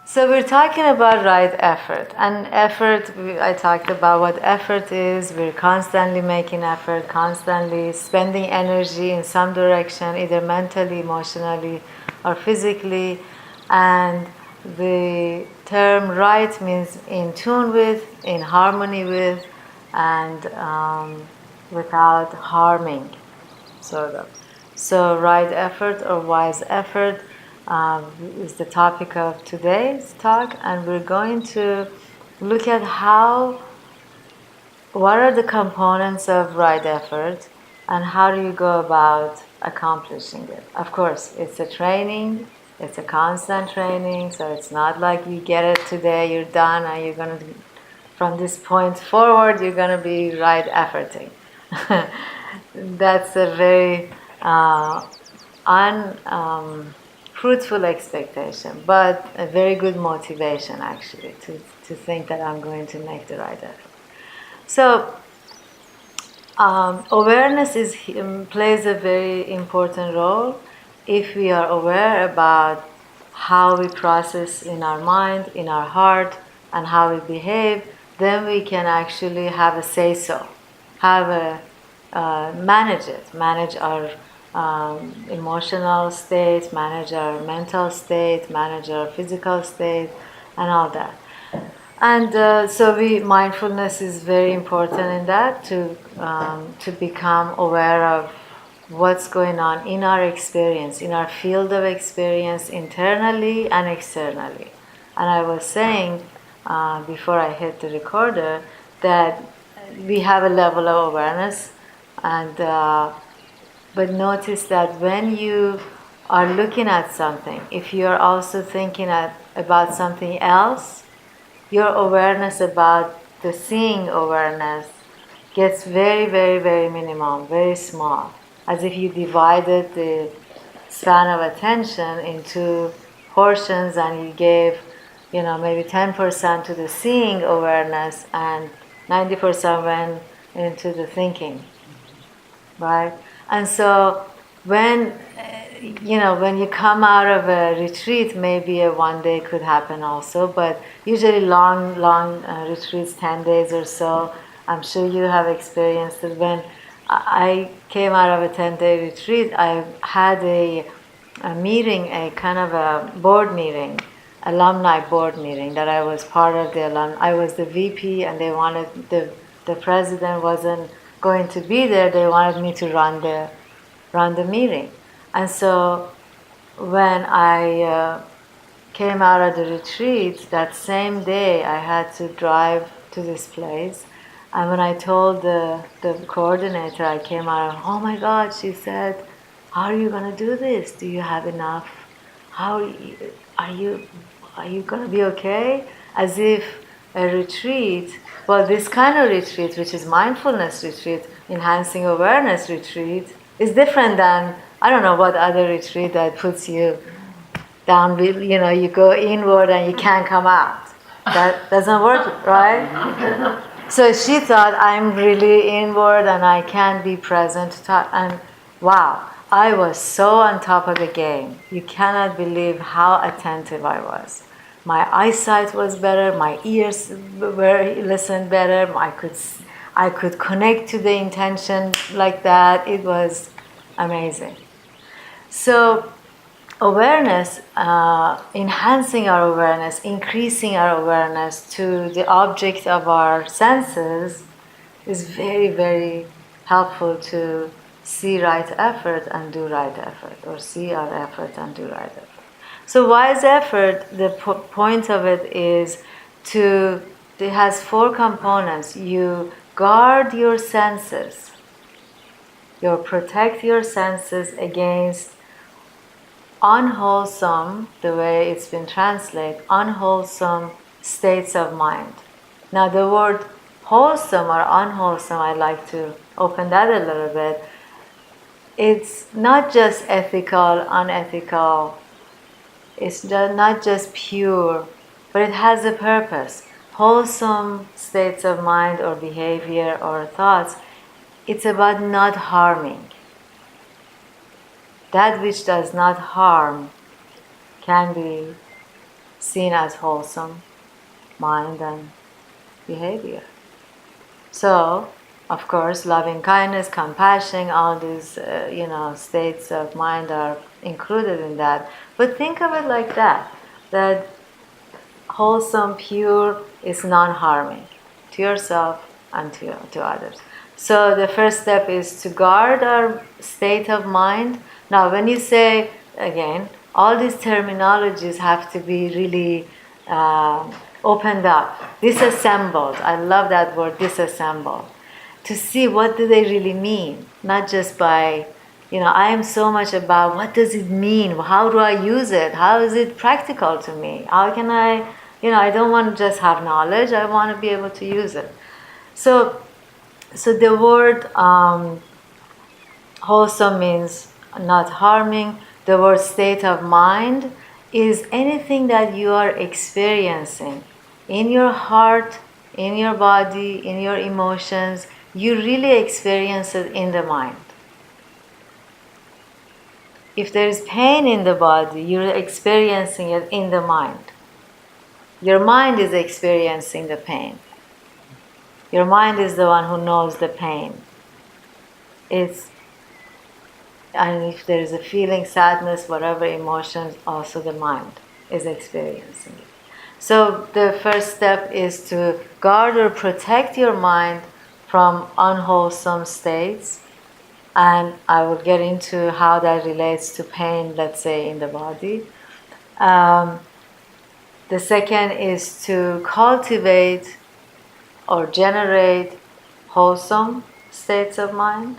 So we're talking about right effort. And effort, I talked about what effort is. We're constantly making effort, constantly spending energy in some direction, either mentally, emotionally, or physically. And the term right means in tune with, in harmony with, and without harming, sort of. So right effort or wise effort is the topic of today's talk, and we're going to look at what are the components of right effort, and how do you go about accomplishing it. Of course, it's a training, it's a constant training, so it's not like you get it today, you're done, and you're going to, from this point forward, you're going to be right efforting. That's a very unfruitful expectation, but a very good motivation actually to think that I'm going to make the right effort. So awareness plays a very important role. If we are aware about how we process in our mind, in our heart, and how we behave, then we can actually have a say-so, manage our emotional state, manage our mental state, manage our physical state, and all that. And so mindfulness is very important in that, to become aware of what's going on in our experience, in our field of experience, internally and externally. And I was saying before I hit the recorder that we have a level of awareness, and but notice that when you are looking at something, if you are also thinking about something else, your awareness about the seeing awareness gets very, very, very minimum, very small, as if you divided the span of attention into portions and you gave, maybe 10% to the seeing awareness and 90% went into the thinking, right? And so when when you come out of a retreat, maybe a one day could happen also, but usually long retreats, 10 days or so. I'm sure you have experienced it. When I came out of a 10-day retreat, I had a meeting, a kind of a board meeting, alumni board meeting, that I was part of the I was the VP, and they wanted, the president wasn't going to be there. They wanted me to run the meeting. And so when I came out of the retreat, that same day I had to drive to this place. And when I told the coordinator, I came out, oh my God, she said, how are you going to do this? Do you have enough? How are you going to be okay? As if a retreat, well, this kind of retreat, which is mindfulness retreat, enhancing awareness retreat, is different than, I don't know what other retreat that puts you down, you go inward and you can't come out. That doesn't work, right? So she thought, I'm really inward and I can't be present. And wow, I was so on top of the game. You cannot believe how attentive I was. My eyesight was better, my ears listened better, I could connect to the intention like that. It was amazing. So awareness, enhancing our awareness, increasing our awareness to the object of our senses is very, very helpful to see right effort and do right effort, or see our effort and do right effort. So wise effort, the point of it is it has 4 components. You guard your senses. You protect your senses against unwholesome, the way it's been translated, unwholesome states of mind. Now the word wholesome or unwholesome, I'd like to open that a little bit. It's not just ethical, unethical, it's not just pure, but it has a purpose. Wholesome states of mind or behavior or thoughts, it's about not harming. That which does not harm can be seen as wholesome mind and behavior. So, of course, loving kindness, compassion, all these states of mind are included in that. But think of it like that wholesome, pure is non-harming to yourself and to others. So the first step is to guard our state of mind. Now, when you say, again, all these terminologies have to be really opened up, disassembled. I love that word, disassembled, to see what do they really mean, not just by, I am so much about what does it mean, how do I use it, how is it practical to me, how can I don't want to just have knowledge, I want to be able to use it. So the word wholesome means not harming. The word state of mind is anything that you are experiencing in your heart, in your body, in your emotions. You really experience it in the mind. If there is pain in the body, you're experiencing it in the mind. Your mind is experiencing the pain. Your mind is the one who knows the pain. And if there is a feeling, sadness, whatever emotions, also the mind is experiencing it. So the first step is to guard or protect your mind from unwholesome states. And I will get into how that relates to pain, let's say, in the body. The second is to cultivate or generate wholesome states of mind.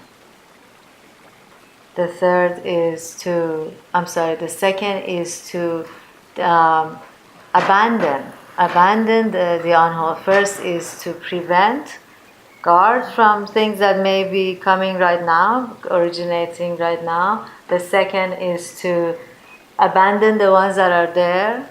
The second is to abandon the unwholesome. First is to prevent, guard from things that may be coming right now, originating right now. The second is to abandon the ones that are there,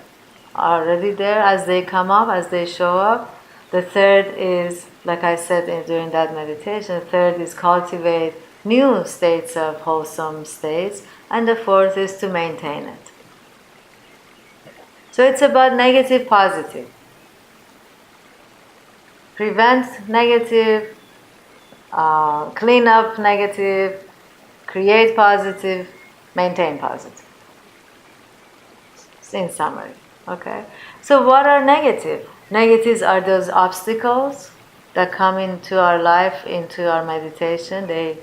already there, as they come up, as they show up. The third is, like I said during that meditation, the third is cultivate new states of wholesome states, and the fourth is to maintain it. So it's about negative, positive. Prevent negative, clean up negative, create positive, maintain positive. In summary, okay? So what are negative? Negatives are those obstacles that come into our life, into our meditation. They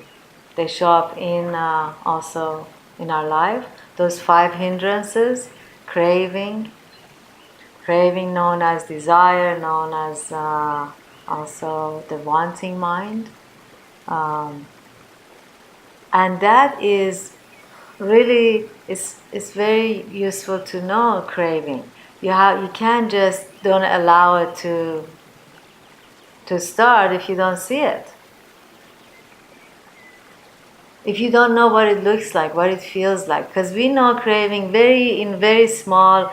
show up in also in our life. Those 5 hindrances: craving known as desire, known as also the wanting mind, and that is really it's very useful to know craving. You can't just don't allow it to start if you don't see it. If you don't know what it looks like, what it feels like, because we know craving in very small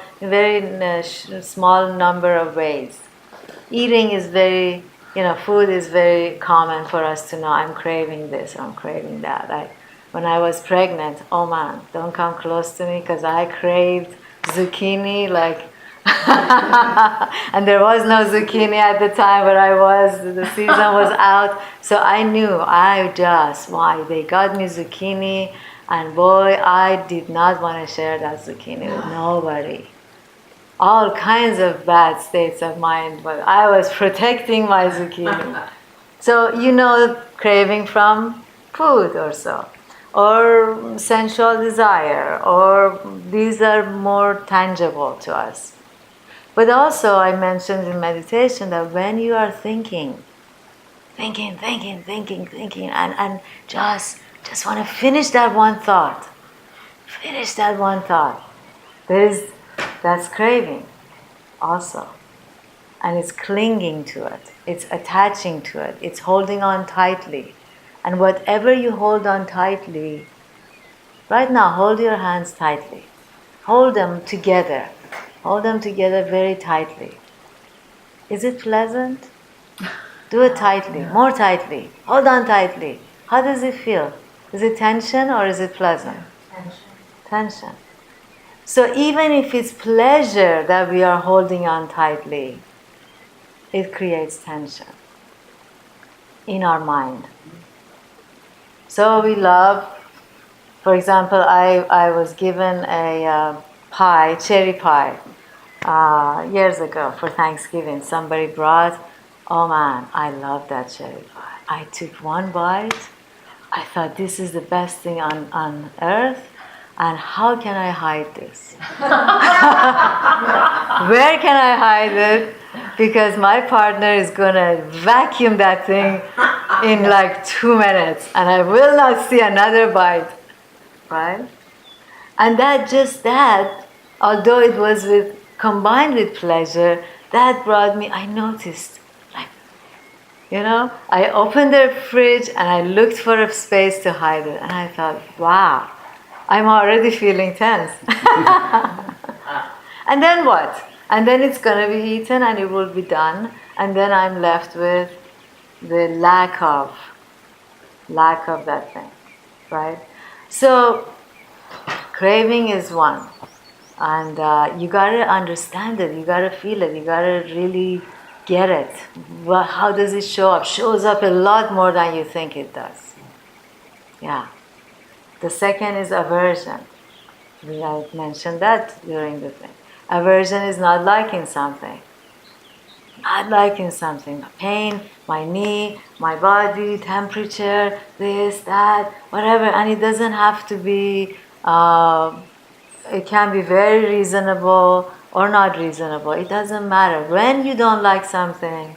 number of ways. Eating is very, food is very common for us to know. I'm craving this, I'm craving that. When I was pregnant, oh man, don't come close to me because I craved zucchini and there was no zucchini at the time where the season was out. So I knew why they got me zucchini, and boy, I did not want to share that zucchini with nobody. All kinds of bad states of mind, but I was protecting my zucchini. So, craving from food or so, or sensual desire, or these are more tangible to us. But also I mentioned in meditation that when you are thinking, and just want to finish that one thought, that's craving also. And it's clinging to it, it's attaching to it, it's holding on tightly. And whatever you hold on tightly, right now, hold your hands tightly. Hold them together. Hold them together very tightly. Is it pleasant? Do it tightly, more tightly. Hold on tightly. How does it feel? Is it tension or is it pleasant? Tension. Tension. So even if it's pleasure that we are holding on tightly, it creates tension in our mind. So we love, for example, I was given a pie, cherry pie, years ago for Thanksgiving. Somebody brought, oh man, I love that cherry pie. I took one bite. I thought this is the best thing on earth. And how can I hide this? Where can I hide it? Because my partner is going to vacuum that thing in like 2 minutes and I will not see another bite. Right? And that, although it was combined with pleasure, that brought me, I noticed, like, I opened the fridge and I looked for a space to hide it. And I thought, wow, I'm already feeling tense. And then what? And then it's going to be eaten and it will be done. And then I'm left with the lack of that thing, right? So craving is one. And you got to understand it. You got to feel it. You got to really get it. Well, how does it show up? Shows up a lot more than you think it does. Yeah. The second is aversion. I mentioned that during the thing. Aversion is not liking something. Not liking something. Pain, my knee, my body, temperature, this, that, whatever. And it doesn't have to be, it can be very reasonable or not reasonable. It doesn't matter. When you don't like something,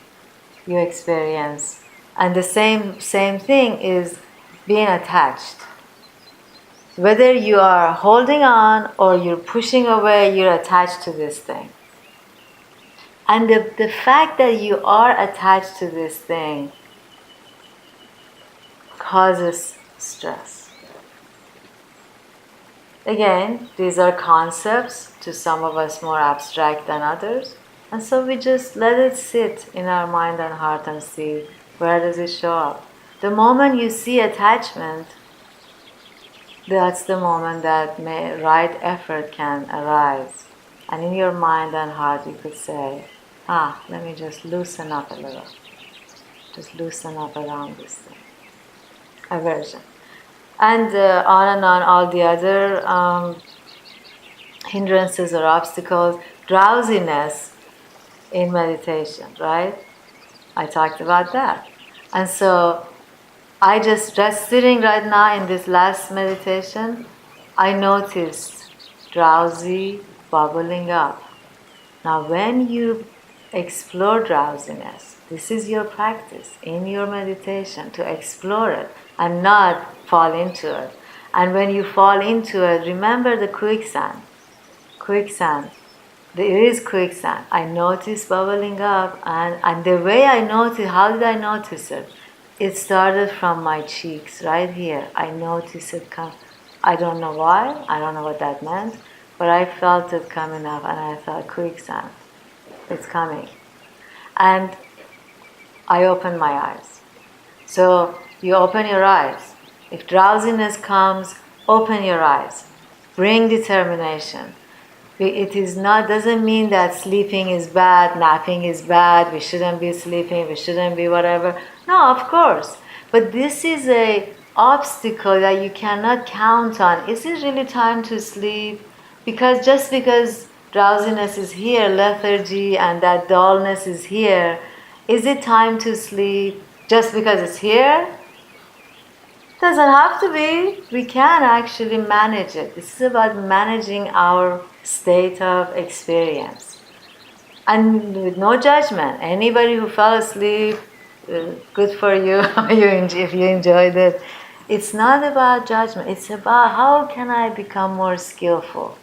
you experience. And the same thing is being attached. Whether you are holding on or you're pushing away, you're attached to this thing. And the fact that you are attached to this thing causes stress. Again, these are concepts, to some of us more abstract than others. And so we just let it sit in our mind and heart and see where does it show up. The moment you see attachment, that's the moment that right effort can arise. And in your mind and heart you could say, let me just loosen up a little. Just loosen up around this thing. Aversion. And on and on, all the other hindrances or obstacles. Drowsiness in meditation, right? I talked about that. And so I just sitting right now in this last meditation, I noticed drowsy bubbling up. Now when you explore drowsiness, this is your practice in your meditation, to explore it and not fall into it. And when you fall into it, remember the quicksand. There is quicksand. I noticed bubbling up, and the way I noticed, how did I notice it? It started from my cheeks, right here. I noticed it come. I don't know why, I don't know what that meant, but I felt it coming up and I thought, quicksand, it's coming. And I opened my eyes. So you open your eyes. If drowsiness comes, open your eyes. Bring determination. It is not, doesn't mean that sleeping is bad, napping is bad, we shouldn't be sleeping, we shouldn't be whatever. No, of course. But this is a obstacle that you cannot count on. Is it really time to sleep? Because just because drowsiness is here, lethargy and that dullness is here, is it time to sleep just because it's here? Doesn't have to be. We can actually manage it. This is about managing our state of experience. And with no judgment. Anybody who fell asleep, good for you, if you enjoyed it. It's not about judgment. It's about how can I become more skillful?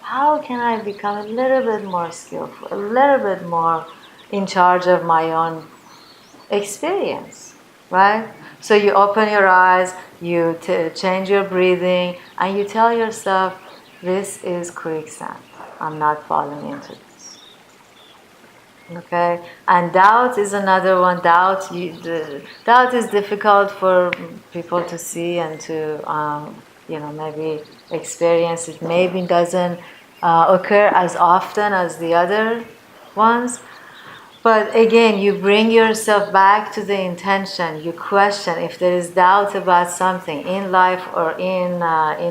How can I become a little bit more skillful? A little bit more in charge of my own experience, right? So you open your eyes, you change your breathing, and you tell yourself, this is quicksand. I'm not falling into this. Okay? And doubt is another one. Doubt is difficult for people to see and to, maybe experience. It maybe doesn't occur as often as the other ones. But again, you bring yourself back to the intention. You question if there is doubt about something in life or in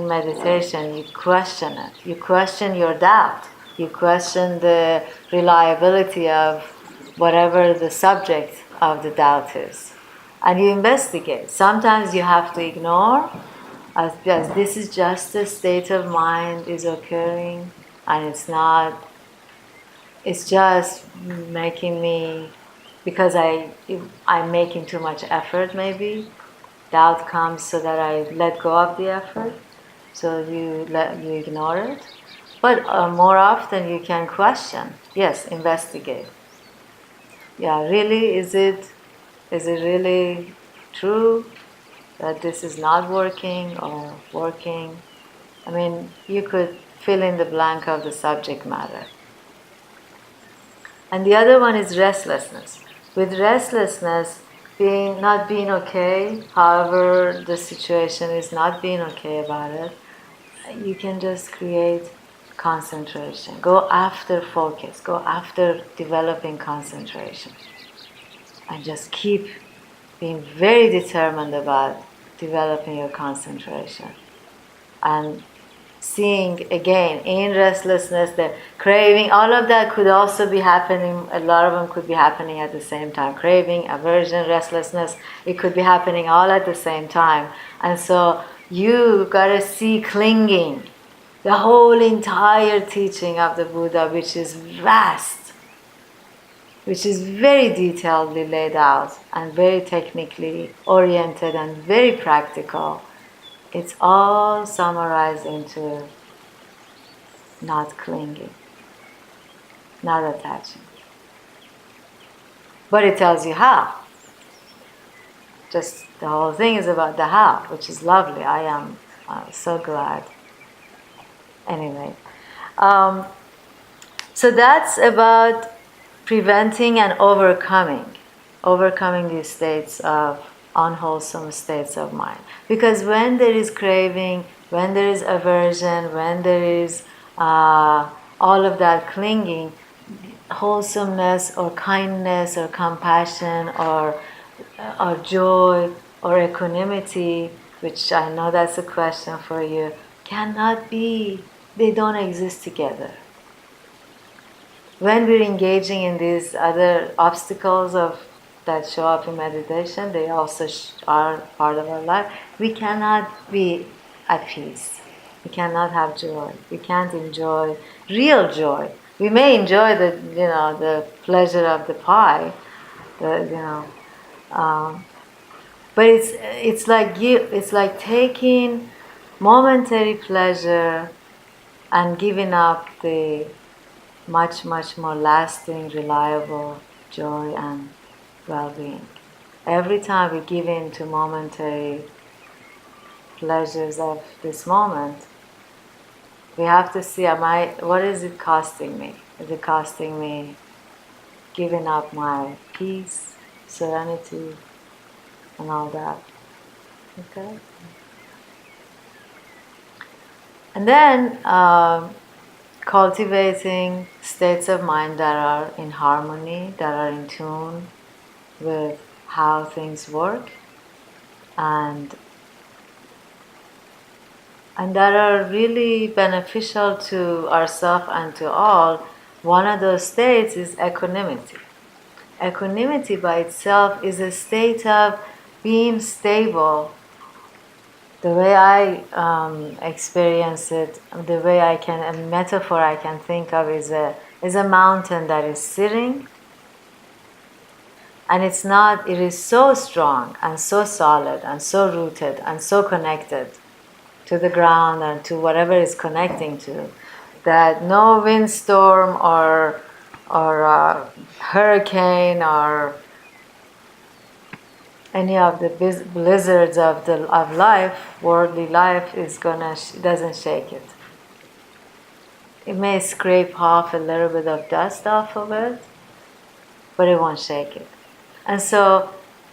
meditation. You question it. You question your doubt. You question the reliability of whatever the subject of the doubt is, and you investigate. Sometimes you have to ignore, as this is just a state of mind is occurring, and it's not. It's just making me, because I'm making too much effort. Maybe doubt comes so that I let go of the effort, so you ignore it. But more often you can question. Yes, investigate. Yeah, really, is it really true that this is not working or working? I mean, you could fill in the blank of the subject matter. And the other one is restlessness. With restlessness, not being okay, however the situation is not being okay about it, you can just create concentration. Go after focus. Go after developing concentration. And just keep being very determined about developing your concentration. And seeing again in restlessness, the craving, all of that could also be happening. A lot of them could be happening at the same time. Craving, aversion, restlessness, it could be happening all at the same time. And so you gotta see clinging, the whole entire teaching of the Buddha, which is vast, which is very detailedly laid out and very technically oriented and very practical. It's all summarized into not clinging, not attaching. But it tells you how. Just the whole thing is about the how, which is lovely. I am so glad. Anyway, so that's about preventing and overcoming these states of unwholesome states of mind. Because when there is craving, when there is aversion, when there is all of that clinging, wholesomeness or kindness or compassion or joy or equanimity, which I know that's a question for you, cannot be. They don't exist together. When we're engaging in these other obstacles that show up in meditation, they also are part of our life. We cannot be at peace. We cannot have joy. We can't enjoy real joy. We may enjoy the pleasure of the pie, but it's like taking momentary pleasure and giving up the much, much more lasting, reliable joy and well-being. Every time we give in to momentary pleasures of this moment, we have to see, what is it costing me? Is it costing me giving up my peace, serenity, and all that? Okay? And then cultivating states of mind that are in harmony, that are in tune with how things work, and that are really beneficial to ourselves and to all. One of those states is equanimity. Equanimity by itself is a state of being stable. The way I experience it, the way a metaphor I can think of is a mountain that is sitting, and it is so strong and so solid and so rooted and so connected to the ground and to whatever is connecting to, that no windstorm or hurricane or any of the blizzards of life, worldly life, doesn't shake it. It may scrape off a little bit of dust off of it, but it won't shake it. And so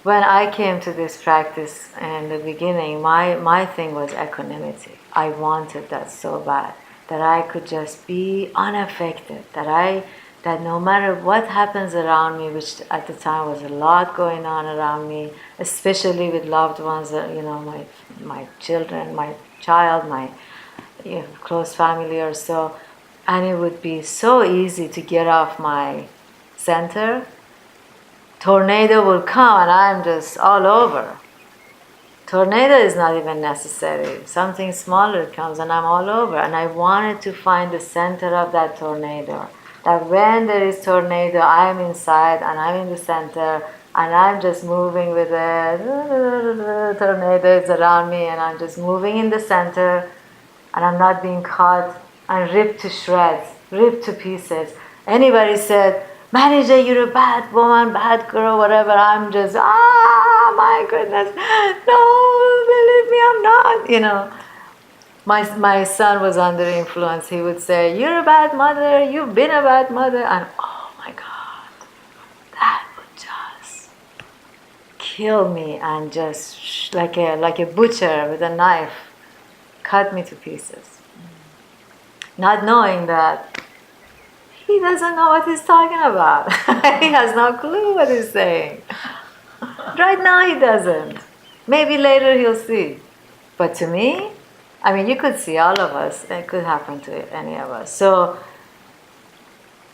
when I came to this practice in the beginning, my thing was equanimity. I wanted that so bad, that I could just be unaffected, that no matter what happens around me, which at the time was a lot going on around me, especially with loved ones, my children, my child, my close family or so, and it would be so easy to get off my center. Tornado will come and I'm just all over. Tornado is not even necessary. Something smaller comes and I'm all over. And I wanted to find the center of that tornado. That when there is tornado, I'm inside and I'm in the center and I'm just moving with it. Tornado is around me and I'm just moving in the center and I'm not being caught and ripped to shreds, ripped to pieces. Anybody said, Manijeh, you're a bad woman, bad girl, whatever, I'm just, my goodness, no, believe me, I'm not, My son was under influence. He would say, you're a bad mother, you've been a bad mother, and oh my God, that would just kill me and just like a butcher with a knife, cut me to pieces. Not knowing that he doesn't know what he's talking about. He has no clue what he's saying. Right now he doesn't. Maybe later he'll see. But to me, you could see all of us. It could happen to any of us. So,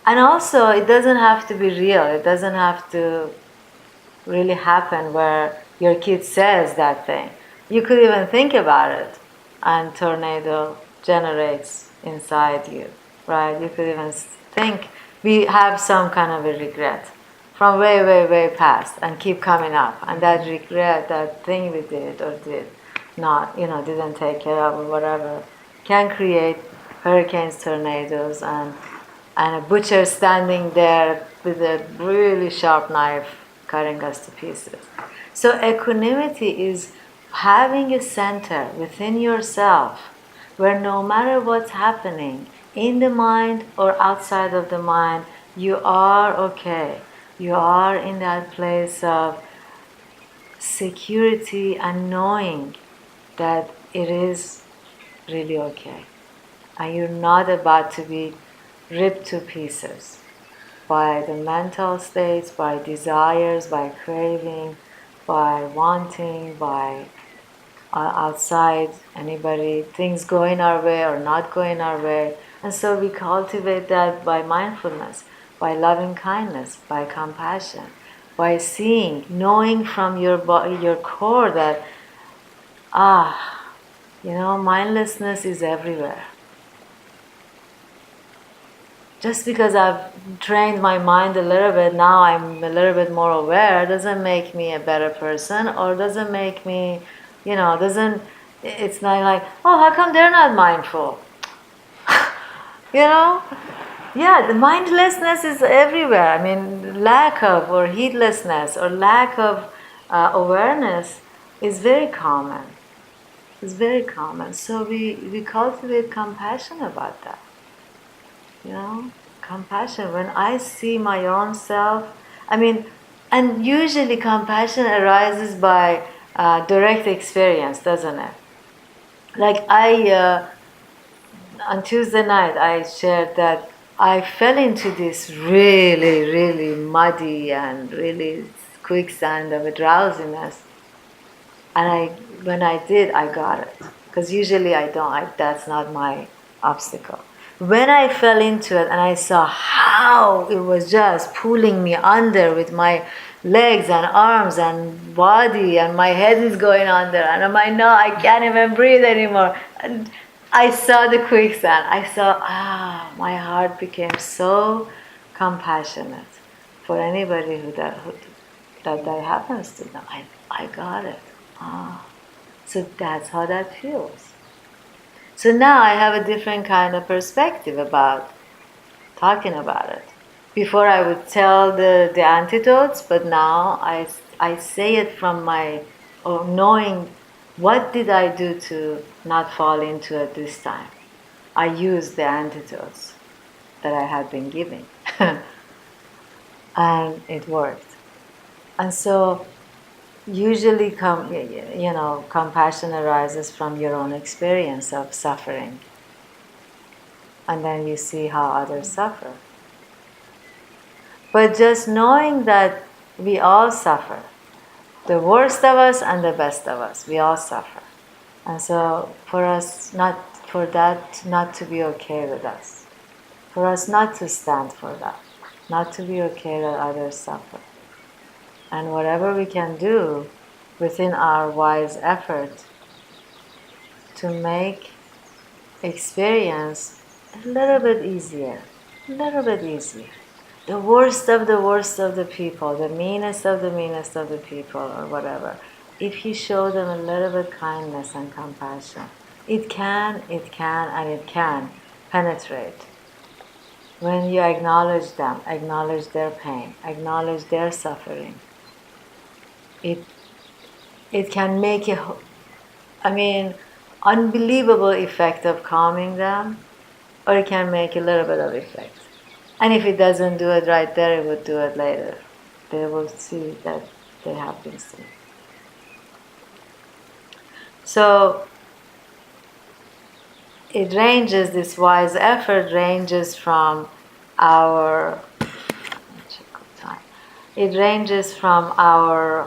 and also it doesn't have to be real. It doesn't have to really happen where your kid says that thing. You could even think about it and tornado generates inside you, right? You could even think we have some kind of a regret from way, way, way past and keep coming up. And that regret, that thing we did or did not, didn't take care of or whatever, can create hurricanes, tornadoes, and a butcher standing there with a really sharp knife cutting us to pieces. So equanimity is having a center within yourself where no matter what's happening in the mind or outside of the mind, you are okay. You are in that place of security and knowing that it is really okay. And you're not about to be ripped to pieces by the mental states, by desires, by craving, by wanting, by outside anybody, things going our way or not going our way. And so we cultivate that by mindfulness, by loving kindness, by compassion, by seeing, knowing from your core that, mindlessness is everywhere. Just because I've trained my mind a little bit, now I'm a little bit more aware, doesn't make me a better person or doesn't make me, it's not like, oh, how come they're not mindful? Yeah, the mindlessness is everywhere. Lack of or heedlessness or lack of awareness is very common. It's very common. So we cultivate compassion about that. Compassion. When I see my own self, and usually compassion arises by direct experience, doesn't it? Like on Tuesday night, I shared that I fell into this really, really muddy and really quicksand of a drowsiness. And when I did, I got it. Because usually I don't, that's not my obstacle. When I fell into it and I saw how it was just pulling me under with my legs and arms and body and my head is going under and I can't even breathe anymore. And I saw the quicksand. I saw, my heart became so compassionate for anybody that happens to them. I got it. So that's how that feels. So now I have a different kind of perspective about talking about it. Before I would tell the antidotes, but now I say it from knowing what did I do to not fall into it this time. I used the antidotes that I had been giving. And it worked. And so usually compassion arises from your own experience of suffering, and then you see how others suffer. But just knowing that we all suffer, the worst of us and the best of us, we all suffer. And so for that not to be okay with us, for us not to stand for that, not to be okay that others suffer. And whatever we can do within our wise effort to make experience a little bit easier, a little bit easier. The worst of the people, the meanest of the people, or whatever, if you show them a little bit kindness and compassion, it can penetrate. When you acknowledge them, acknowledge their pain, acknowledge their suffering, it can make unbelievable effect of calming them, or it can make a little bit of effect. And if it doesn't do it right there, it would do it later. They will see that they have been seen. So it ranges, this wise effort ranges from our, it ranges from our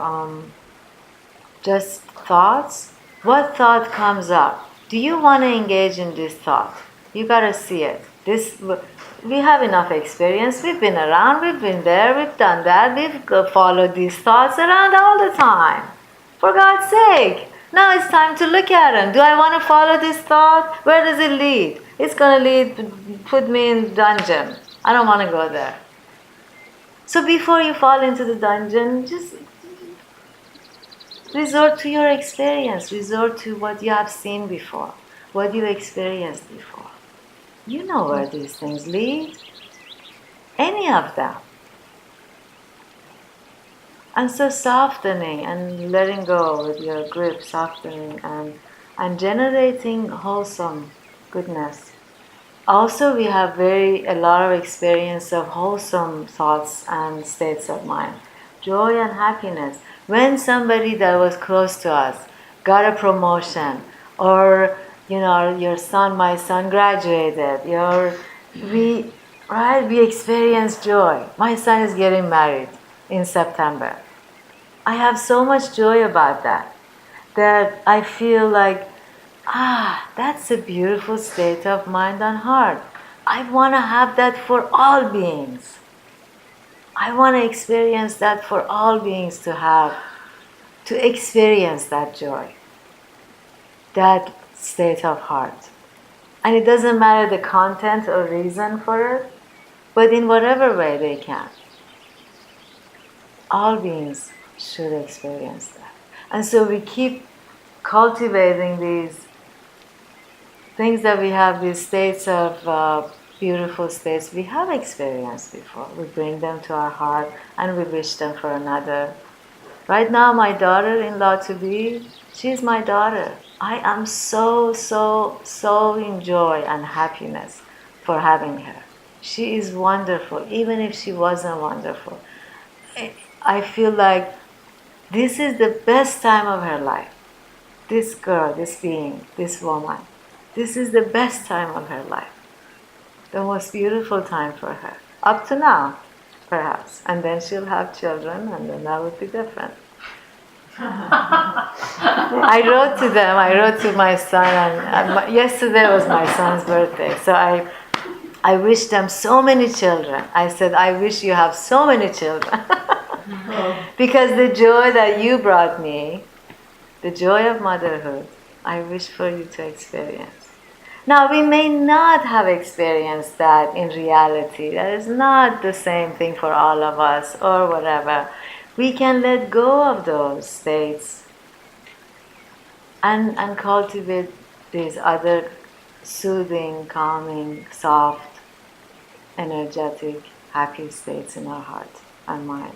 just thoughts. What thought comes up? Do you want to engage in this thought? You got to see it. We have enough experience. We've been around, we've been there, we've done that. We've followed these thoughts around all the time. For God's sake. Now it's time to look at them. Do I want to follow this thought? Where does it lead? It's going to put me in dungeon. I don't want to go there. So before you fall into the dungeon, just resort to your experience. Resort to what you have seen before, what you experienced before. You know where these things lead. Any of them. And so softening and letting go with your grip, softening and generating wholesome goodness. Also, we have a lot of experience of wholesome thoughts and states of mind. Joy and happiness. When somebody that was close to us got a promotion, or my son graduated, we experienced joy. My son is getting married in September. I have so much joy about that I feel like, that's a beautiful state of mind and heart. I want to have that for all beings. I want to experience that for all beings to experience that joy, that state of heart. And it doesn't matter the content or reason for it, but in whatever way they can. All beings should experience that. And so we keep cultivating these things that we have, these states of beautiful states we have experienced before. We bring them to our heart and we wish them for another. Right now, my daughter-in-law to be, she's my daughter. I am so in joy and happiness for having her. She is wonderful, even if she wasn't wonderful. I feel like this is the best time of her life. This girl, this being, this woman, this is the best time of her life. The most beautiful time for her. Up to now, perhaps. And then she'll have children, and then that would be different. I wrote to my son, and yesterday was my son's birthday, so I wish them so many children. I said, I wish you have so many children. Because the joy that you brought me, the joy of motherhood, I wish for you to experience. Now, we may not have experienced that in reality. That is not the same thing for all of us, or whatever. We can let go of those states and cultivate these other soothing, calming, soft, energetic, happy states in our heart and mind.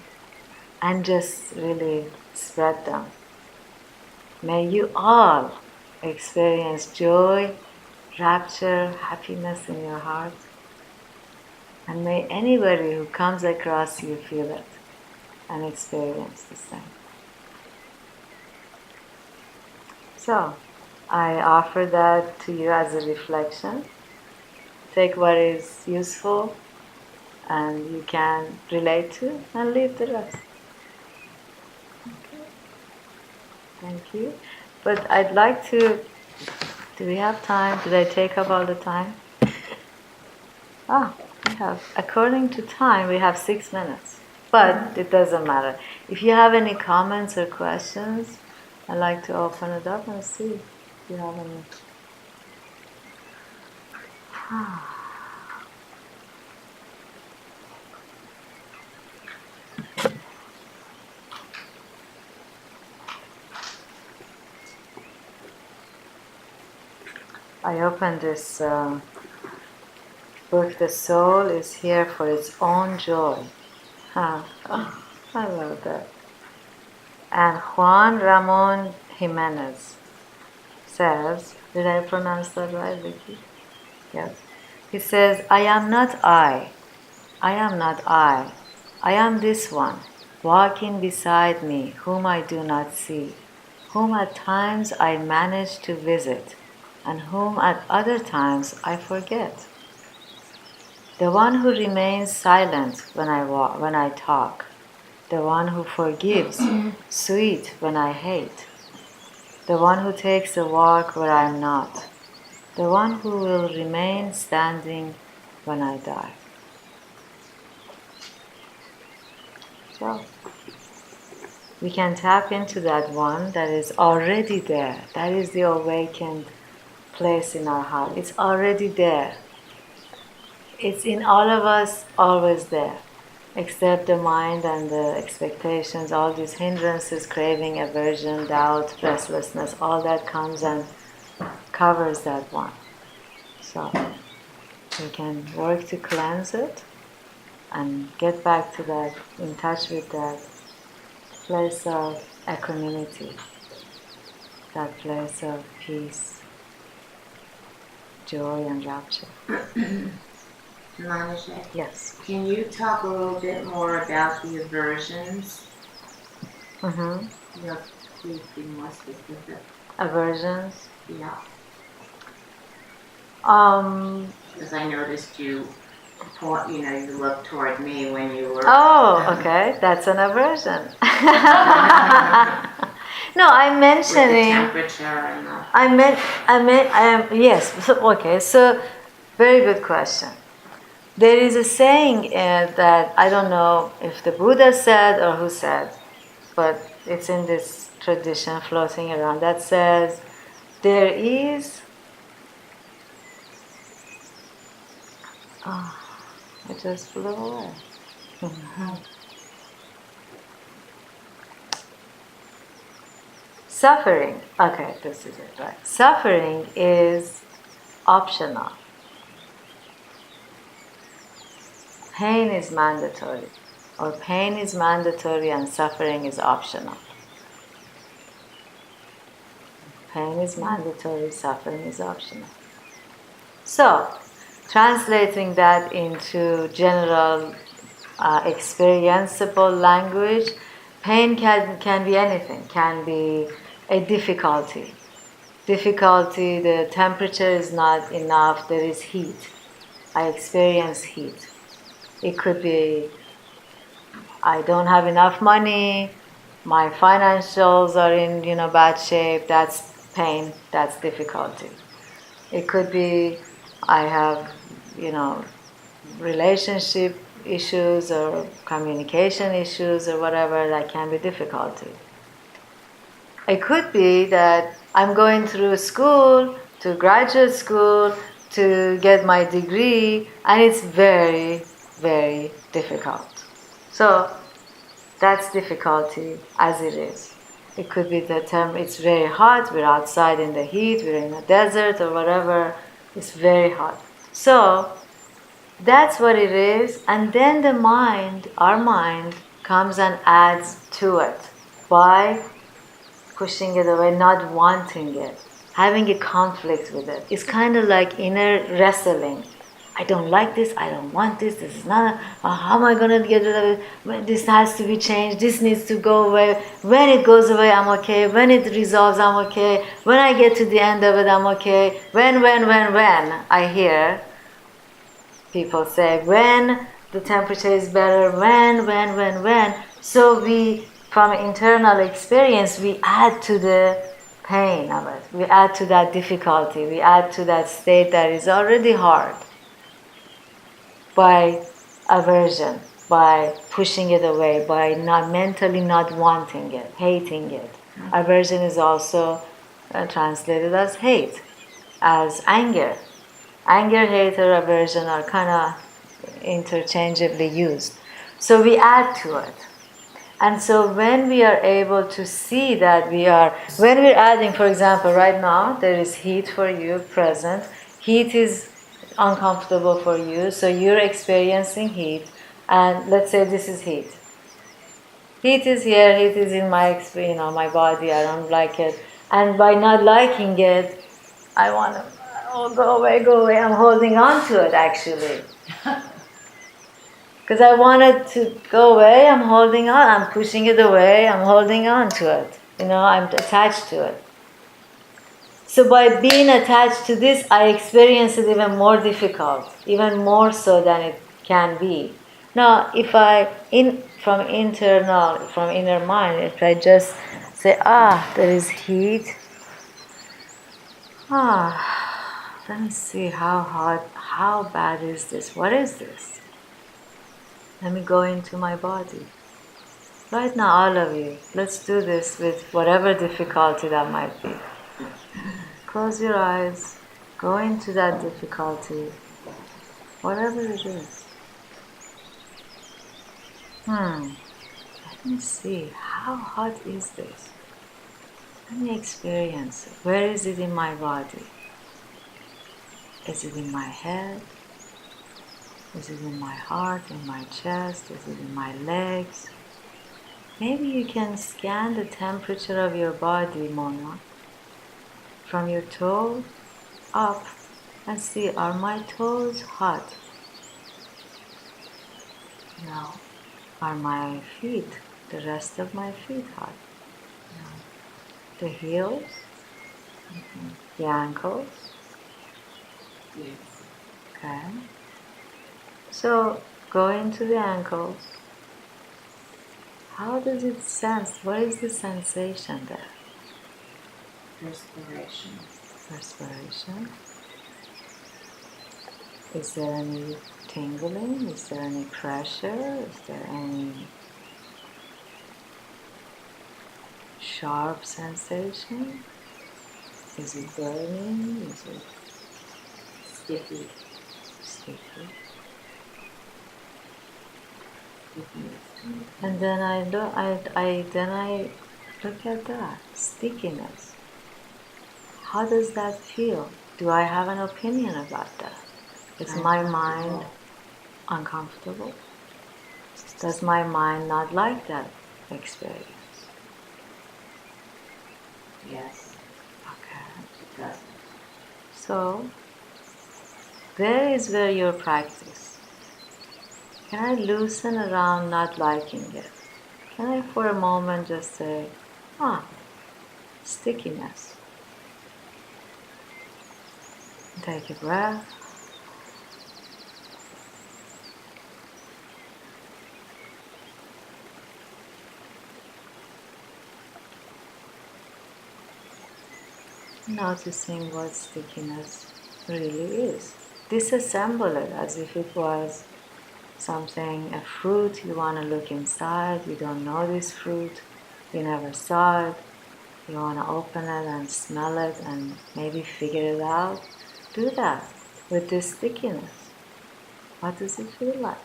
And just really spread them. May you all experience joy, rapture, happiness in your heart. And may anybody who comes across you feel it and experience the same. So, I offer that to you as a reflection. Take what is useful and you can relate to and leave the rest. Okay. Thank you. But I'd like to, do we have time? Did I take up all the time? We have, according to time, we have 6 minutes. But it doesn't matter. If you have any comments or questions, I'd like to open it up and see if you have any. I opened this book, The Soul is Here for Its Own Joy. Oh, I love that. And Juan Ramon Jimenez says, did I pronounce that right, Vicky? Yes. He says, I am not I. I am not I. I am this one, walking beside me, whom I do not see, whom at times I manage to visit, and whom at other times I forget. The one who remains silent when I talk, the one who forgives, sweet when I hate, the one who takes a walk where I am not, the one who will remain standing when I die. So, we can tap into that one that is already there. That is the awakened place in our heart. It's already there. It's in all of us, always there. Except the mind and the expectations, all these hindrances, craving, aversion, doubt, restlessness, all that comes and covers that one. So we can work to cleanse it and get back to that, in touch with that place of equanimity, that place of peace, joy and rapture. Manijeh, Yes. can you talk a little bit more about the aversions? Please be more specific. Aversions? Yeah. Because I noticed you looked toward me when you were. Oh, okay. That's an aversion. No, I'm mentioning. With the temperature and the. Yes. Okay. So, very good question. There is a saying that I don't know if the Buddha said or who said, but it's in this tradition floating around that says, there is. Oh, it just flew away. Suffering. Okay, this is it, right? Suffering is optional. Pain is mandatory, or pain is mandatory and suffering is optional. Pain is mandatory, suffering is optional. So, translating that into general experienceable language, pain can be anything, can be a difficulty. Difficulty, the temperature is not enough, there is heat. I experience heat. It could be, I don't have enough money, my financials are in bad shape, that's pain, that's difficulty. It could be, I have relationship issues or communication issues or whatever, that can be difficulty. It could be that I'm going through school, to graduate school, to get my degree, and it's very, very difficult. So that's difficulty as it is. It could be the term, it's very hot, we're outside in the heat, we're in a desert or whatever, it's very hot. So that's what it is, and then the mind, our mind, comes and adds to it by pushing it away, not wanting it, having a conflict with it. It's kind of like inner wrestling. I don't like this, I don't want this, this is not, how am I going to get rid of it? This has to be changed, this needs to go away. When it goes away, I'm okay. When it resolves, I'm okay. When I get to the end of it, I'm okay. When, I hear people say, when the temperature is better, when. So we, from internal experience, we add to the pain of it. We add to that difficulty. We add to that state that is already hard by aversion, by pushing it away, by not mentally not wanting it, hating it. Aversion is also translated as hate, as anger. Anger, hate, or aversion are kind of interchangeably used. So we add to it. And so when we are able to see that when we're adding, for example, right now, there is heat for you present. Heat is uncomfortable for you, so you're experiencing heat. And let's say this is heat. Heat is here, heat is in my, my body, I don't like it. And by not liking it, I want to, go away, I'm holding on to it actually. Because I want it to go away, I'm holding on, I'm pushing it away, I'm holding on to it. I'm attached to it. So by being attached to this, I experience it even more difficult, even more so than it can be. Now, if from inner mind, if I just say, there is heat, let me see how hot, how bad is this, what is this? Let me go into my body. Right now, all of you, let's do this with whatever difficulty that might be. Close your eyes, go into that difficulty, whatever it is. Let me see, how hot is this? Let me experience it. Where is it in my body? Is it in my head? Is it in my heart, in my chest? Is it in my legs? Maybe you can scan the temperature of your body, Mona, from your toe up and see, are my toes hot? No. Are my feet, the rest of my feet hot? No. The heels? The ankles? Yes. Okay. So go into the ankles. How does it sense? What is the sensation there? Respiration. Respiration. Is there any tingling? Is there any pressure? Is there any sharp sensation? Is it burning? Is it Sticky. sticky? And then I look at that stickiness. How does that feel? Do I have an opinion about that? Is my mind uncomfortable? Does my mind not like that experience? Yes. Okay. It does. So, there is where your practice. Can I loosen around not liking it? Can I for a moment just say, stickiness. Take a breath. Noticing what stickiness really is. Disassemble it as if it was something, a fruit. You want to look inside, you don't know this fruit, you never saw it, you want to open it and smell it and maybe figure it out. Do that with this stickiness. What does it feel like?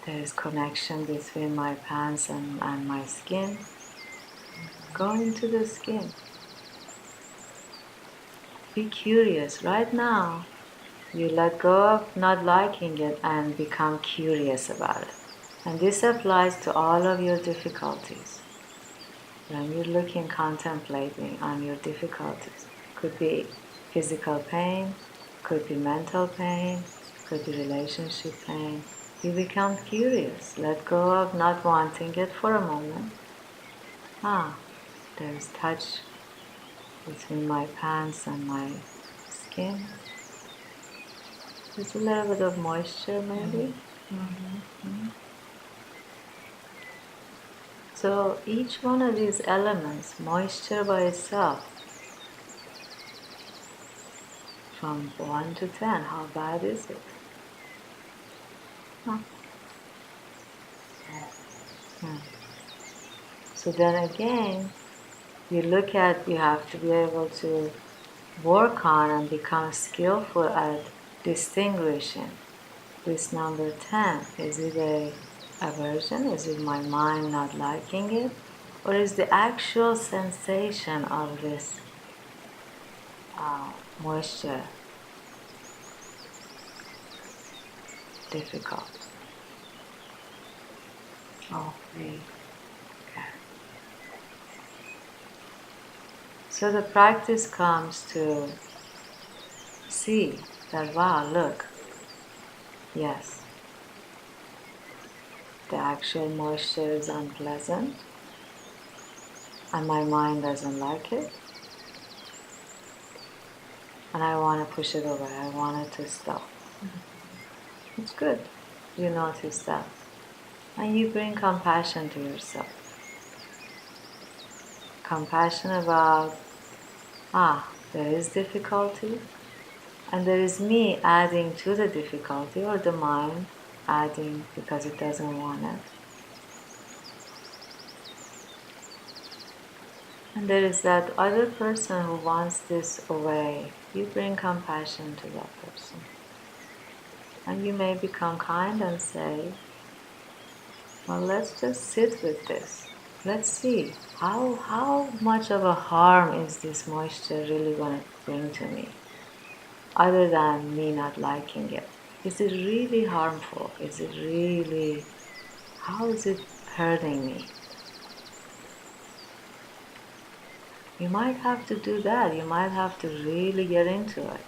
There is connection between my pants and my skin. Go into the skin. Be curious right now. You let go of not liking it and become curious about it. And this applies to all of your difficulties. When you're contemplating on your difficulties, could be physical pain, Could be mental pain, could be relationship pain. You become curious. Let go of not wanting it for a moment. There's touch between my pants and my skin. There's a little bit of moisture maybe. So each one of these elements, moisture by itself, from 1 to 10, how bad is it? So then again, you have to be able to work on and become skillful at distinguishing this number 10. Is it a aversion? Is it my mind not liking it? Or is the actual sensation of this moisture difficult? All three. Okay. So the practice comes to see that, wow, look, yes, the actual moisture is unpleasant and my mind doesn't like it and I want to push it away, I want it to stop. It's good. You notice that. And you bring compassion to yourself. Compassion about, there is difficulty, and there is me adding to the difficulty, or the mind adding because it doesn't want it. And there is that other person who wants this away. You bring compassion to that person. And you may become kind and say, well, let's just sit with this. Let's see, how much of a harm is this moisture really going to bring to me? Other than me not liking it. Is it really harmful? How is it hurting me? You might have to do that. You might have to really get into it.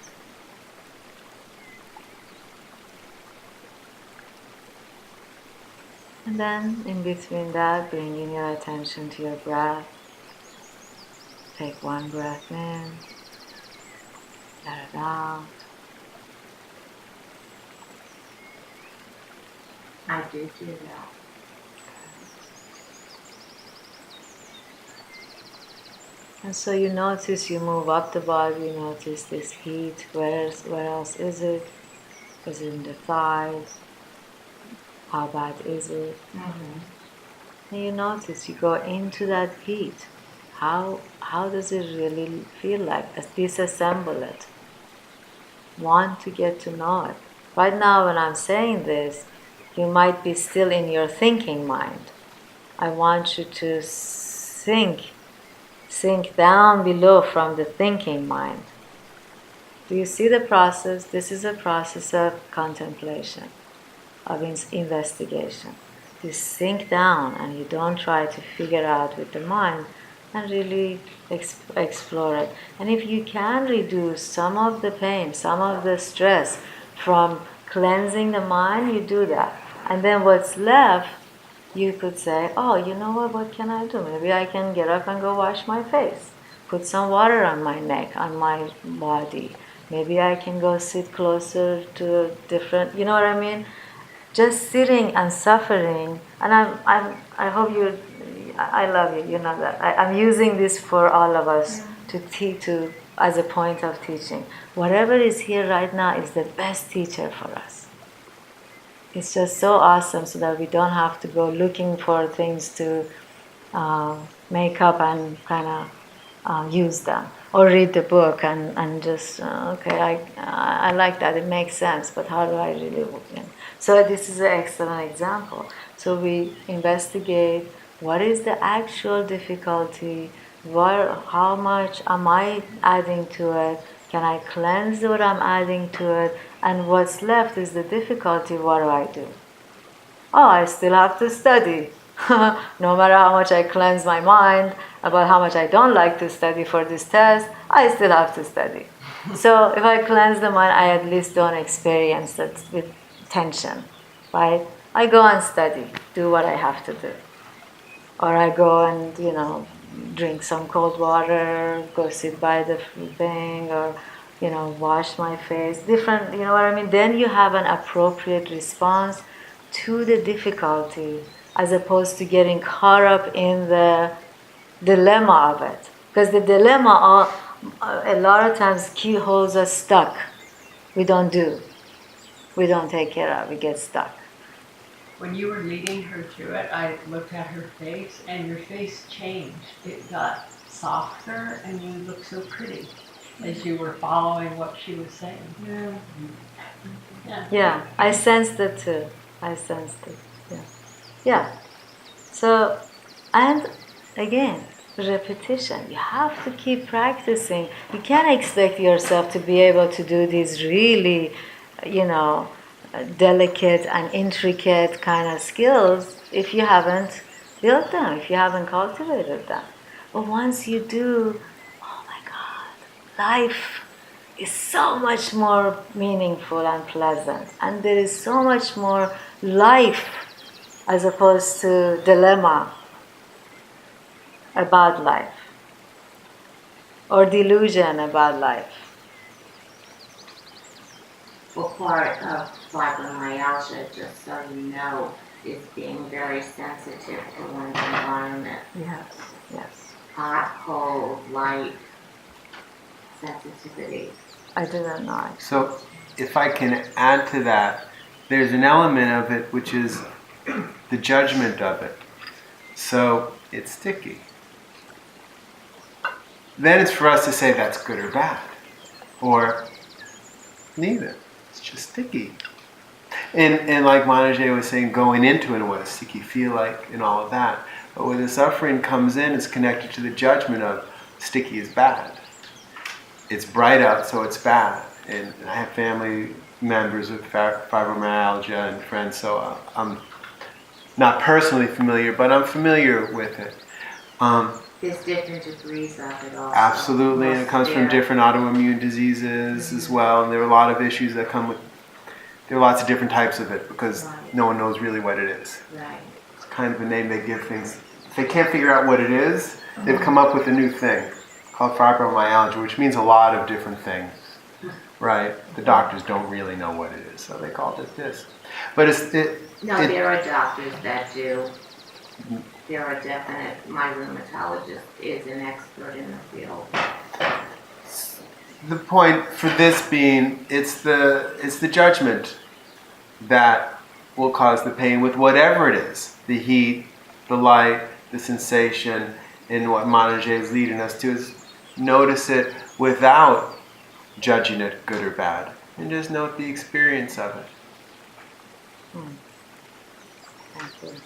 And then, in between that, bringing your attention to your breath. Take one breath in, let it out. I do that. And so you notice, you move up the body, you notice this heat. Where else is it? Is it in the thighs? How bad is it? And you notice, you go into that heat. How does it really feel like? Disassemble it. Want to get to know it. Right now when I'm saying this, you might be still in your thinking mind. I want you to sink down below from the thinking mind. Do you see the process? This is a process of contemplation, of investigation. You sink down and you don't try to figure out with the mind and really explore it. And if you can reduce some of the pain, some of the stress from cleansing the mind, you do that. And then what's left, you could say, oh, you know what can I do? Maybe I can get up and go wash my face. Put some water on my neck, on my body. Maybe I can go sit closer to different, you know what I mean? Just sitting and suffering, and I hope I love you, you know that. I'm using this for all of us to teach, as a point of teaching. Whatever is here right now is the best teacher for us. It's just so awesome so that we don't have to go looking for things to make up and kind of use them. Or read the book and just, okay, I like that, it makes sense, but how do I really work in? So this is an excellent example. So we investigate what is the actual difficulty, how much am I adding to it, can I cleanse what I'm adding to it, and what's left is the difficulty, what do I do? Oh, I still have to study. No matter how much I cleanse my mind about how much I don't like to study for this test, I still have to study. So if I cleanse the mind, I at least don't experience it with tension, right? I go and study, do what I have to do. Or I go and, drink some cold water, go sit by the thing, or, wash my face. Different, you know what I mean? Then you have an appropriate response to the difficulty as opposed to getting caught up in the dilemma of it. Because the dilemma, a lot of times, holds us stuck. We don't take care of, we get stuck. When you were leading her through it, I looked at her face, and your face changed. It got softer, and you looked so pretty as you were following what she was saying. Yeah, I sensed it too. Yeah. So, and again, repetition. You have to keep practicing. You can't expect yourself to be able to do these really, delicate and intricate kind of skills if you haven't built them, if you haven't cultivated them. But once you do, oh my God, life is so much more meaningful and pleasant, and there is so much more life as opposed to dilemma about life or delusion about life. Well, part of fibromyalgia, just so you know, is being very sensitive to one's environment. Yes. Hot, cold, light, sensitivity. I didn't know. So, if I can add to that, there's an element of it which is the judgment of it. So, it's sticky. Then it's for us to say that's good or bad, or neither. It's just sticky. And like Manijeh was saying, going into it, and what does sticky feel like, and all of that. But when the suffering comes in, it's connected to the judgment of sticky is bad. It's bright out, so it's bad. And I have family members with fibromyalgia and friends, so I'm not personally familiar, but I'm familiar with it. There's different degrees of it also. Absolutely, and it comes from different autoimmune diseases as well, and there are a lot of issues that come with, there are lots of different types of it because no one knows really what it is. Right. It's kind of a name they give things. If they can't figure out what it is, they've come up with a new thing called fibromyalgia, which means a lot of different things, right? The doctors don't really know what it is, so they call it this. But there are doctors that do. There are definite, my rheumatologist is an expert in the field. The point for this being, it's the judgment that will cause the pain with whatever it is. The heat, the light, the sensation, and what Manijeh is leading us to is notice it without judging it good or bad. And just note the experience of it. Thank you.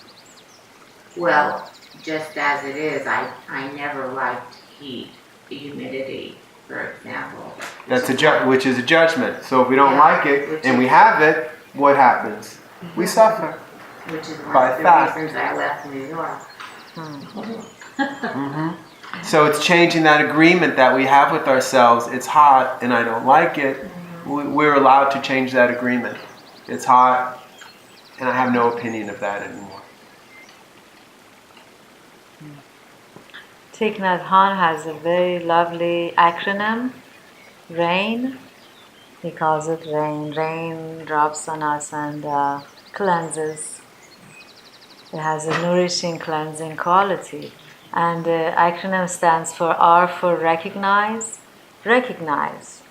Well, just as it is, I never liked heat, humidity, for example. That's which is a judgment. So if we don't like it and we have it, what happens? We suffer. Which is one By of the fact. reasons I left New York. Mm-hmm. So it's changing that agreement that we have with ourselves. It's hot and I don't like it. We're allowed to change that agreement. It's hot and I have no opinion of that anymore. Thich Nhat Hanh has a very lovely acronym, RAIN. He calls it RAIN. Rain drops on us and cleanses. It has a nourishing, cleansing quality. And the acronym stands for R for recognize. Recognize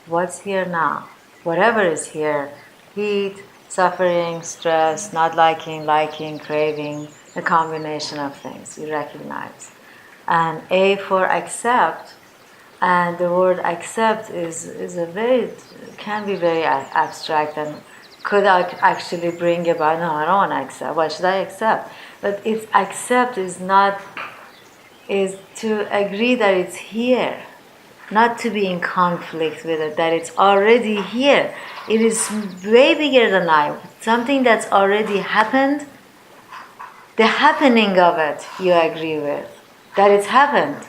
what's here now. Whatever is here, heat, suffering, stress, not liking, craving, a combination of things. You recognize. And A for accept, and the word accept can be very abstract and could actually bring about, no, I don't want to accept, why should I accept? But accept is to agree that it's here, not to be in conflict with it, that it's already here. It is way bigger than I, something that's already happened, the happening of it you agree with. That it's happened.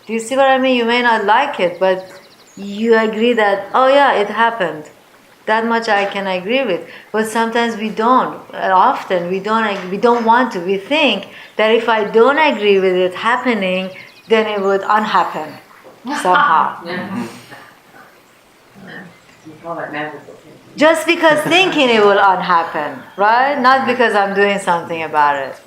Do you see what I mean? You may not like it, but you agree that, oh yeah, it happened. That much I can agree with. But sometimes we don't. Often we don't want to. We think that if I don't agree with it happening, then it would unhappen somehow. You call it magical thinking. Just because thinking it will unhappen, right? Not because I'm doing something about it.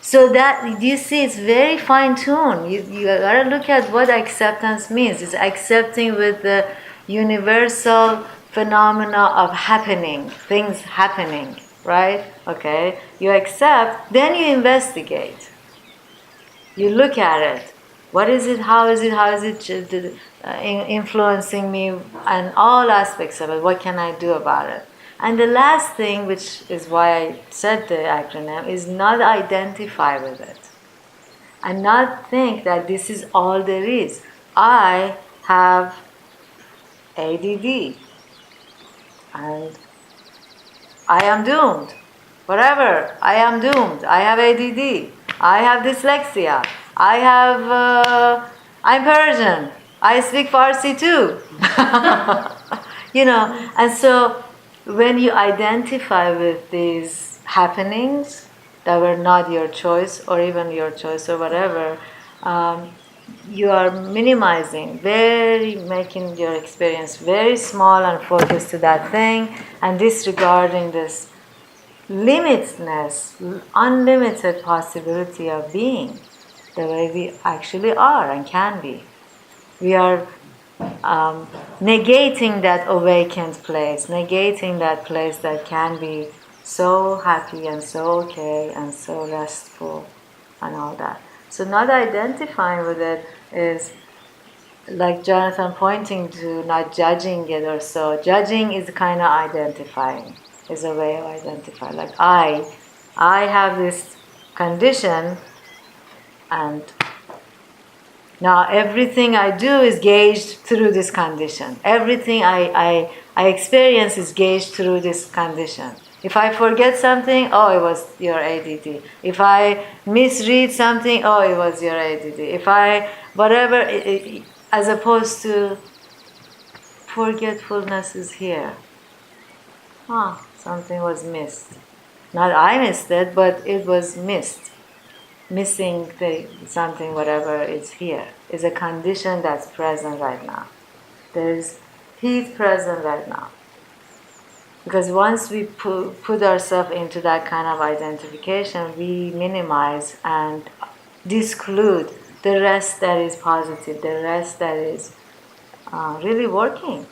So that, you see, it's very fine-tuned. You gotta look at what acceptance means. It's accepting with the universal phenomena of happening, things happening, right? Okay, you accept, then you investigate. You look at it. What is it? How is it? How is it influencing me? And all aspects of it. What can I do about it? And the last thing, which is why I said the acronym, is not identify with it. And not think that this is all there is. I have ADD. And I am doomed. Whatever, I am doomed. I have ADD. I have dyslexia. I'm Persian. I speak Farsi too. And so when you identify with these happenings that were not your choice or even your choice or whatever, you are minimizing, making your experience very small and focused to that thing and disregarding this limitless, unlimited possibility of being the way we actually are and can be. We are negating that awakened place, negating that place that can be so happy and so okay and so restful and all that. So not identifying with it is, like Jonathan pointing to, not judging it or so. Judging is kind of identifying, is a way of identifying. Like I have this condition, and now everything I do is gauged through this condition. Everything I experience is gauged through this condition. If I forget something, oh, it was your ADD. If I misread something, oh, it was your ADD. If I, whatever, as opposed to forgetfulness is here. Something was missed. Not I missed it, but it was missed. Missing something, whatever is here, is a condition that's present right now. There's heat present right now. Because once we put ourselves into that kind of identification, we minimize and disclude the rest that is positive, the rest that is really working.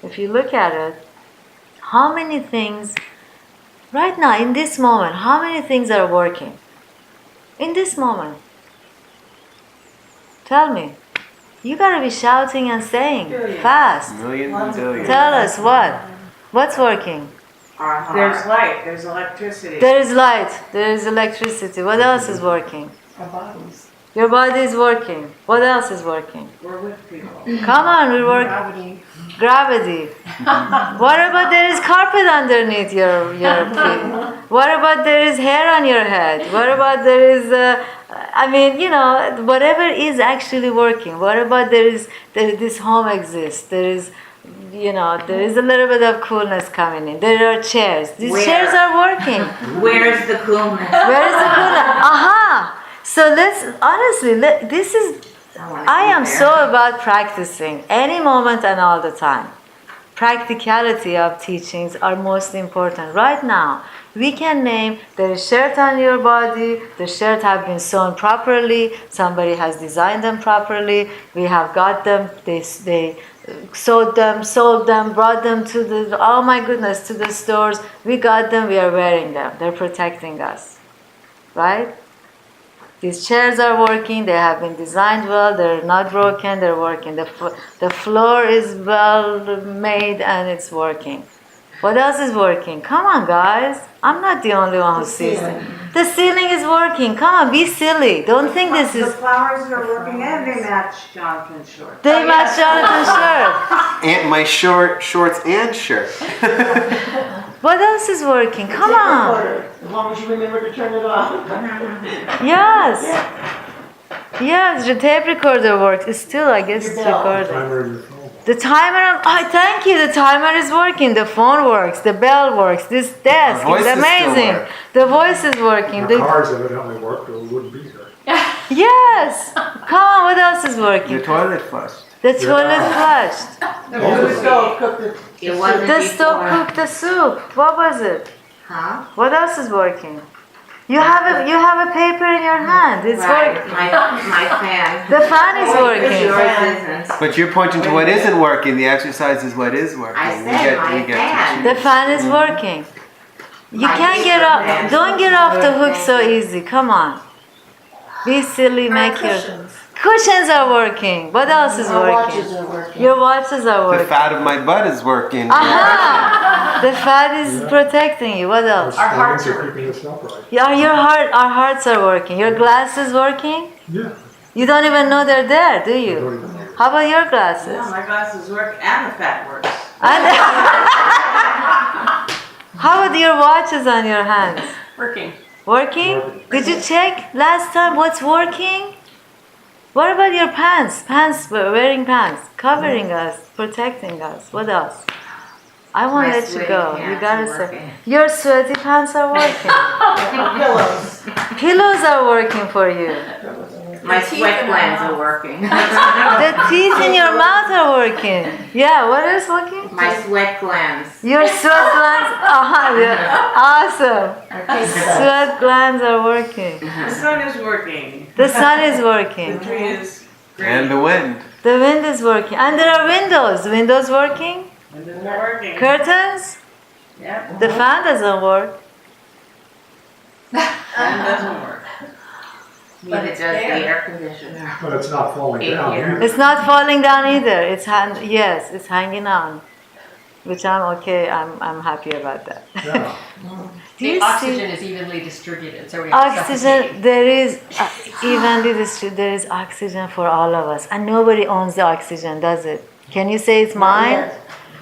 If you look at it, how many things, right now, in this moment, how many things are working? In this moment. Tell me. You gotta be shouting and saying fast. Millions and billions. Tell us what? What's working? There's light, there's electricity. There is light, there is electricity. What else is working? Our bodies. Your body is working. What else is working? We're with people. Come on, we work. Gravity. Gravity. What about there is carpet underneath your feet? What about there is hair on your head? What about there is, whatever is actually working. What about this home exists? There is a little bit of coolness coming in. There are chairs. These chairs are working. Where's the coolness? Where is the coolness? Aha! So I am so about practicing any moment and all the time. Practicality of teachings are most important. Right now, we can name there is shirt on your body, the shirt have been sewn properly, somebody has designed them properly, we have got them, they sewed them, sold them, brought them to the stores, we got them, we are wearing them, they're protecting us, right? These chairs are working, they have been designed well, they're not broken, they're working. The floor is well made and it's working. What else is working? Come on, guys. I'm not the only one who sees it. The ceiling is working. Come on, be silly. Don't think this The is... flowers are working and they match Jonathan's shorts. They match Jonathan's shirt. And my shorts and shirt. What else is working? Come on. As long as you remember to turn it off. Yes. Yes, the tape recorder works. It's still, I guess, it's recording. The timer, thank you, the timer is working, the phone works, the bell works, this desk voice is is still amazing. working. The voice is working. The cars evidently worked or we wouldn't be here. Yes! Come on, what else is The working? toilet flushed. The toilet flushed. The stove cooked it. It wasn't The before. stove cooked the soup. What was it? Huh? What else is working? You have a paper in your hand. It's Right, working. my fan. The fan is working. Yours isn't. But you're pointing to what isn't working. The exercise is what is working. I said my fan. The fan is working. You My can't get paper off. fan. Don't get off the hook so easy. Come on. Be silly. Make your cushions are working. What else is Our working? watches are working. Your watches are The working. fat of my butt is working. Aha! The fat is protecting you. What else? Our hearts are keeping us upright. Yeah, our hearts are working. Your glasses working? Yeah. You don't even know they're there, do you? Don't even know. How about your glasses? Yeah, my glasses work and the fat works. And how about your watches on your hands? Working. Working? Working. Did you check last time what's working? What about your pants? Wearing pants, covering us, protecting us. What else? I won't My let you sweaty go. You pants gotta are say. working. Your sweaty pants are working. Pillows. Pillows are working for you. My sweat glands are working. The teeth in your mouth are working. Yeah, what is working? My sweat glands. Your sweat glands. Yeah. Awesome. Sweat glands are working. The sun is working. The sun is The working. tree is And the wind. The wind is working. And there are windows. Windows working. Windows are working. Curtains. Yep. The fan doesn't work. That doesn't work. Neither does the air conditioner. But it's not falling In down. here. either. It's not falling down either. Yes, it's hanging on. Which I'm okay. I'm happy about that. Yeah. Do you The see? oxygen is evenly distributed, so we have Oxygen, there is evenly distributed. There is oxygen for all of us, and nobody owns the oxygen, does it? Can you say it's mine?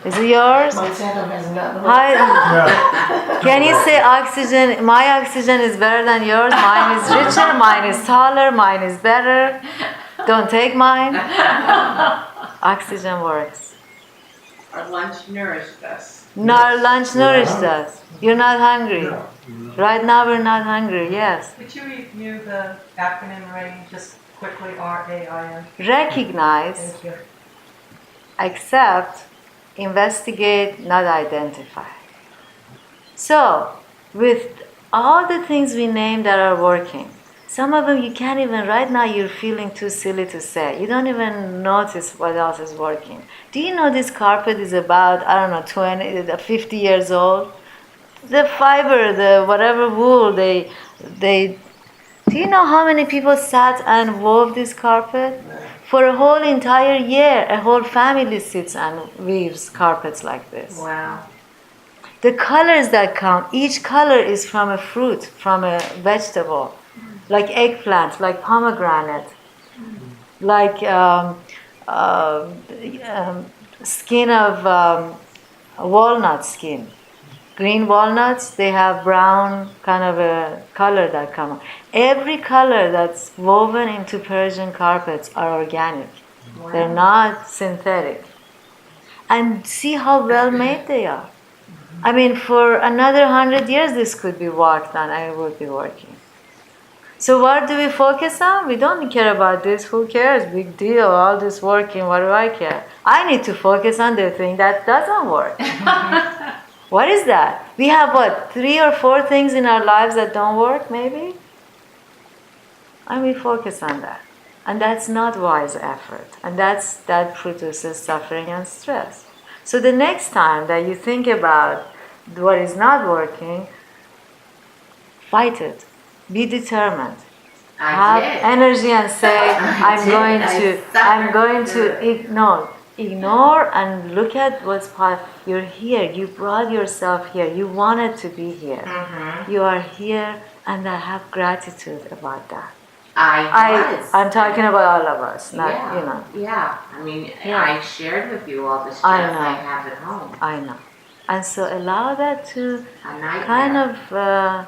Is it yours? Monsanto has nothing. Hi. Yeah. Can you say oxygen? My oxygen is better than yours. Mine is richer. Mine is taller. Mine is better. Don't take mine. Oxygen works. Our lunch nourished us. Our lunch nourished us. You're not hungry. Yeah. Right now we're not hungry. Yes. Would you review the acronym rating just quickly, RAIN? Recognize, Thank you. accept, investigate, not identify. So, with all the things we named that are working, some of them you can't even, right now you're feeling too silly to say. You don't even notice what else is working. Do you know this carpet is about, 50 years old? The fiber, the whatever wool, do you know how many people sat and wove this carpet? For a whole entire year, a whole family sits and weaves carpets like this. Wow. The colors that come, each color is from a fruit, from a vegetable, like eggplant, like pomegranate, like skin of walnut skin. Green walnuts, they have brown kind of a color that come. Every color that's woven into Persian carpets are organic. Wow. They're not synthetic. And see how well made they are. I mean, for another 100 years this could be worked on and it would be working. So what do we focus on? We don't care about this. Who cares? Big deal. All this working. What do I care? I need to focus on the thing that doesn't work. What is that? We have 3 or 4 things in our lives that don't work, maybe? And we focus on that. And that's not wise effort. And that produces suffering and stress. So the next time that you think about what is not working, fight it. Be determined. Have I did. energy and say, I'm did. going to ignore and look at what's part. You're here. You brought yourself here. You wanted to be here. Mm-hmm. You are here, and I have gratitude about that. I'm I'm talking about all of us, not Yeah. Yeah. I mean, Yeah. I shared with you all the I stress know. I have at home. I know, and so allow that to A nightmare. kind of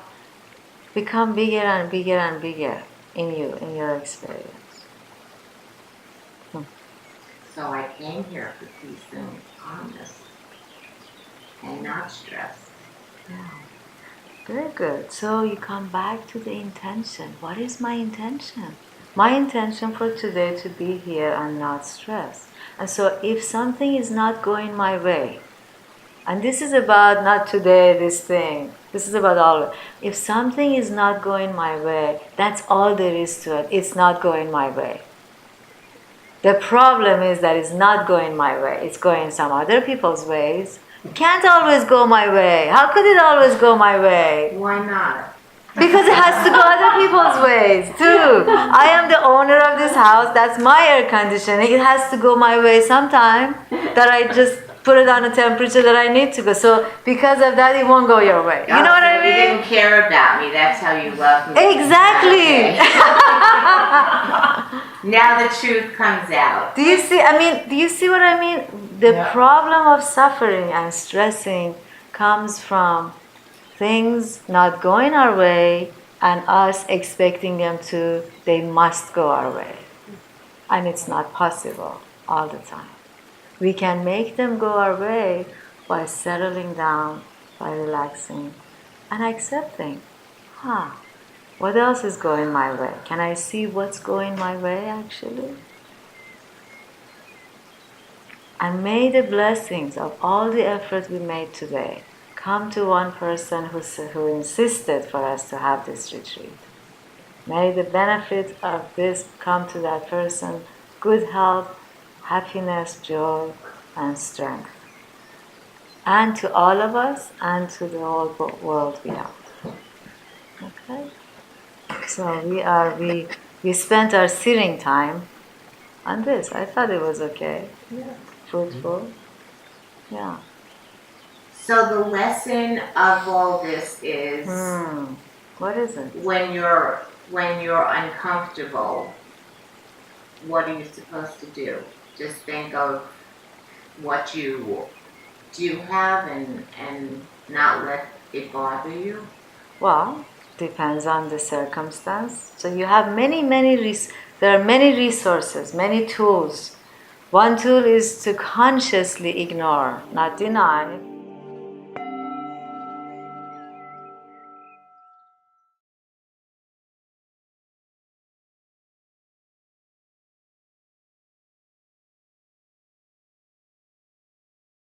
become bigger and bigger and bigger in you, in your experience. So I came here for peace and calmness and not stress. Yeah. Very good. So you come back to the intention. What is my intention? My intention for today to be here and not stress. And so if something is not going my way, and this is about not today, this thing, this is about all. If something is not going my way, that's all there is to it. It's not going my way. The problem is that it's not going my way. It's going some other people's ways. It can't always go my way. How could it always go my way? Why not? Because it has to go other people's ways too. I am the owner of this house. That's my air conditioning. It has to go my way sometime. That I just put it on a temperature that I need to go. So because of that, it won't go your way. You know what I You didn't mean? care about me. That's how you love me. Exactly. Okay. Now the truth comes out. Do you see? Do you see what I mean? The Yeah. problem of suffering and stressing comes from things not going our way and us expecting them to, they must go our way. And it's not possible all the time. We can make them go our way by settling down, by relaxing, and accepting. What else is going my way? Can I see what's going my way actually? And may the blessings of all the effort we made today come to one person who insisted for us to have this retreat. May the benefit of this come to that person, good health, happiness, joy, and strength. And to all of us, and to the whole world beyond. Okay? So we spent our sitting time on this. I thought it was okay. Yeah. Fruitful. Yeah. So the lesson of all this is What is it? when you're uncomfortable, what are you supposed to do? Just think of what you do have and not let it bother you. Well, depends on the circumstance. So you have there are many resources, many tools. One tool is to consciously ignore, not deny.